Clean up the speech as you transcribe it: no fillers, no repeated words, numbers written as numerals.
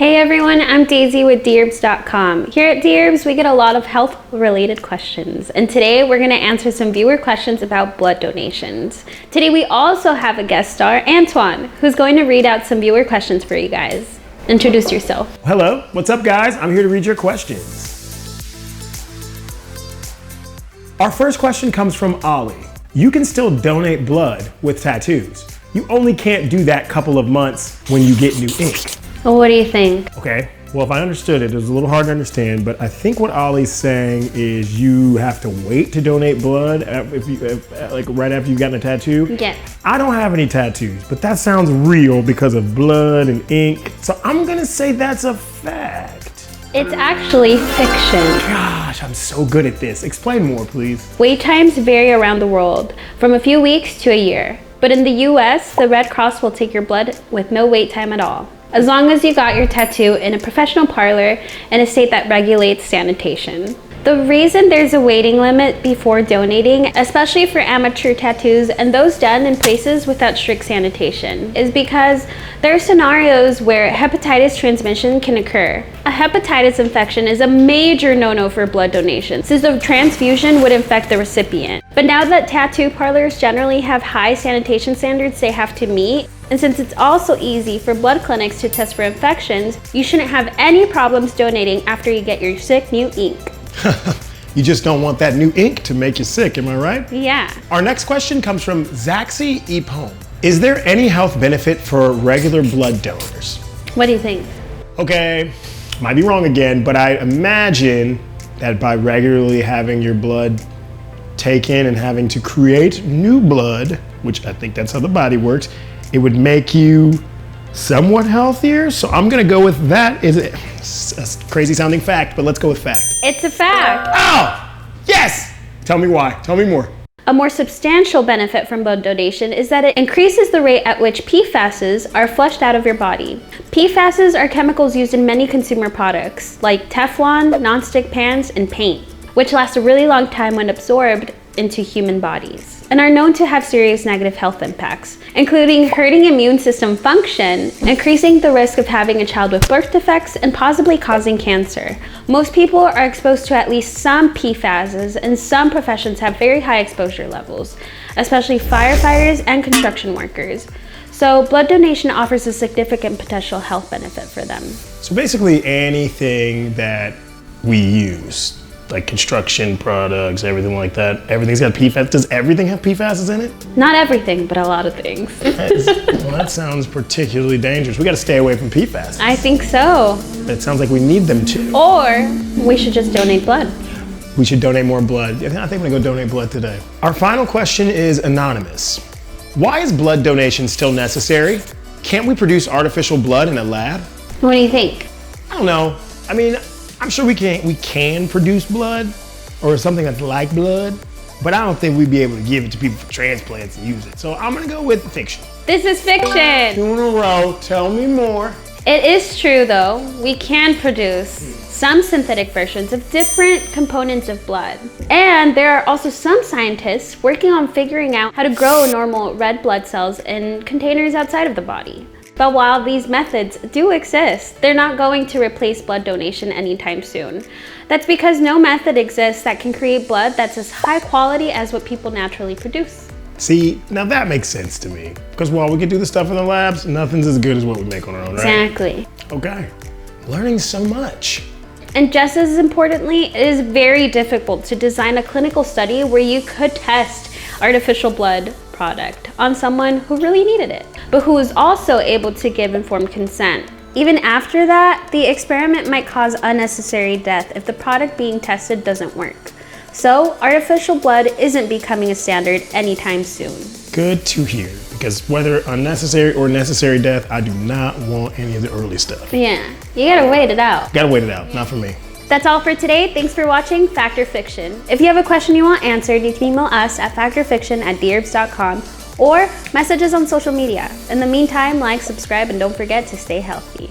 Hey everyone, I'm Daisy with Dherbs.com. Here at Dherbs, we get a lot of health-related questions, and today we're going to answer some viewer questions about blood donations. Today we also have a guest star, Antoine, who's going to read out some viewer questions for you guys. Introduce yourself. Hello, what's up guys? I'm here to read your questions. Our first question comes from Ollie. You can still donate blood with tattoos. You only can't do that couple of months when you get new ink. Well, what do you think? Okay, well if I understood it, it was a little hard to understand, but I think what Ollie's saying is you have to wait to donate blood like right after you've gotten a tattoo. Yes. I don't have any tattoos, but that sounds real because of blood and ink. So I'm gonna say that's a fact. It's actually fiction. Gosh, I'm so good at this. Explain more, please. Wait times vary around the world, from a few weeks to a year. But in the US, the Red Cross will take your blood with no wait time at all, as long as you got your tattoo in a professional parlor in a state that regulates sanitation. The reason there's a waiting limit before donating, especially for amateur tattoos and those done in places without strict sanitation, is because there are scenarios where hepatitis transmission can occur. A hepatitis infection is a major no-no for blood donation, since a transfusion would infect the recipient. But now that tattoo parlors generally have high sanitation standards they have to meet, and since it's also easy for blood clinics to test for infections, you shouldn't have any problems donating after you get your sick new ink. You just don't want that new ink to make you sick, am I right? Yeah. Our next question comes from Zaxi Epone. Is there any health benefit for regular blood donors? What do you think? Okay, might be wrong again, but I imagine that by regularly having your blood taken and having to create new blood, which I think that's how the body works, it would make you somewhat healthier. So I'm gonna go with that. It's a crazy sounding fact, but let's go with fact. It's a fact. Oh, yes! Tell me why, tell me more. A more substantial benefit from blood donation is that it increases the rate at which PFASs are flushed out of your body. PFASs are chemicals used in many consumer products, like Teflon, nonstick pans, and paint, which last a really long time when absorbed into human bodies, and are known to have serious negative health impacts, including hurting immune system function, increasing the risk of having a child with birth defects, and possibly causing cancer. Most people are exposed to at least some PFASs, and some professions have very high exposure levels, especially firefighters and construction workers. So blood donation offers a significant potential health benefit for them. So basically anything that we use, like construction products, everything like that, everything's got PFAS. Does everything have PFASs in it? Not everything, but a lot of things. Well, that sounds particularly dangerous. We gotta stay away from PFAS. I think so. It sounds like we need them to. Or we should just donate blood. We should donate more blood. I think I'm gonna go donate blood today. Our final question is anonymous. Why is blood donation still necessary? Can't we produce artificial blood in a lab? What do you think? I don't know. I mean, I'm sure we can produce blood or something that's like blood, but I don't think we'd be able to give it to people for transplants and use it. So I'm gonna go with fiction. This is fiction. 2 in a row, tell me more. It is true though, we can produce some synthetic versions of different components of blood. And there are also some scientists working on figuring out how to grow normal red blood cells in containers outside of the body. But while these methods do exist, they're not going to replace blood donation anytime soon. That's because no method exists that can create blood that's as high quality as what people naturally produce. See, now that makes sense to me. Because while we can do the stuff in the labs, nothing's as good as what we make on our own, right? Exactly. Okay, learning so much. And just as importantly, it is very difficult to design a clinical study where you could test artificial blood product on someone who really needed it, but who was also able to give informed consent. Even after that, the experiment might cause unnecessary death if the product being tested doesn't work. So artificial blood isn't becoming a standard anytime soon. Good to hear, because whether unnecessary or necessary death, I do not want any of the early stuff. Yeah, you gotta wait it out. Gotta wait it out, not for me. That's all for today. Thanks for watching Fact or Fiction. If you have a question you want answered, you can email us at factorfiction@dherbs.com or message us on social media. In the meantime, like, subscribe, and don't forget to stay healthy.